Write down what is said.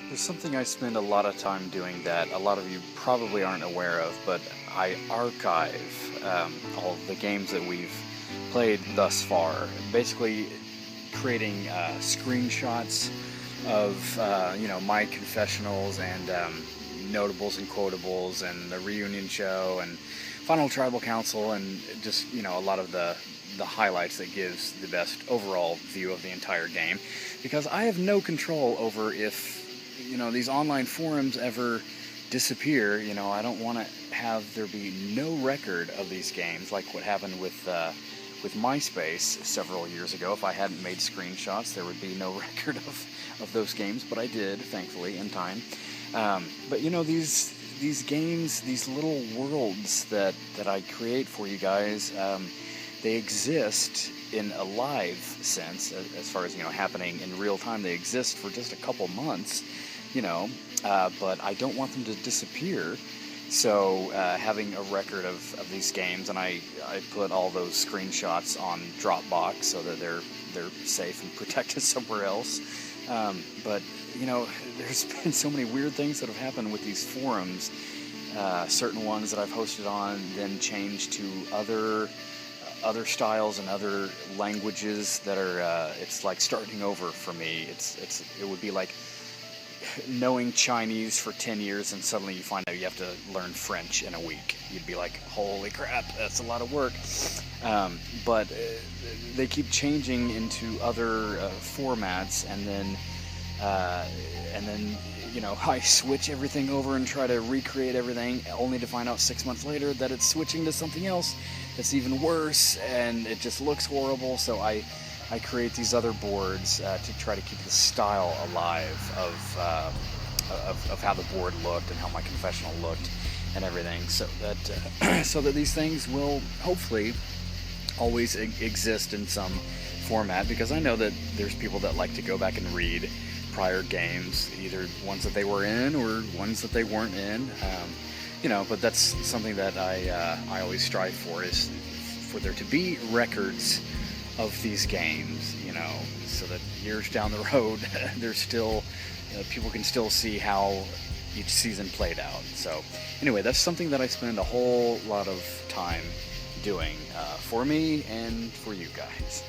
There's something I spend a lot of time doing that a lot of you probably aren't aware of, but I archive all of the games that we've played thus far. Basically, creating screenshots of my confessionals and notables and quotables and the reunion show and final tribal council and just a lot of the highlights that gives the best overall view of the entire game, because I have no control over if these online forums ever disappear. I don't want to have there be no record of these games like what happened with MySpace several years ago. If I hadn't made screenshots, there would be no record of those games, but I did, thankfully, in time. But these games, these little worlds that I create for you guys, they exist in a live sense, as far as happening in real time. They exist for just a couple months, but I don't want them to disappear. So having a record of these games, and I put all those screenshots on Dropbox so that they're safe and protected somewhere else. But there's been so many weird things that have happened with these forums. Certain ones that I've hosted on then changed to other styles and other languages that are it's like starting over for me. It would be like knowing Chinese for 10 years and suddenly you find out you have to learn French in a week. You'd be like, holy crap, that's a lot of work. But they keep changing into other formats, and then I switch everything over and try to recreate everything, only to find out 6 months later that it's switching to something else that's even worse, and it just looks horrible. So I create these other boards to try to keep the style alive of how the board looked and how my confessional looked and everything, so that these things will hopefully always exist in some format, because I know that there's people that like to go back and read prior games, either ones that they were in or ones that they weren't in. But that's something that I always strive for, is for there to be records of these games, so that years down the road, there's still people can still see how each season played out. So anyway, that's something that I spend a whole lot of time doing for me and for you guys.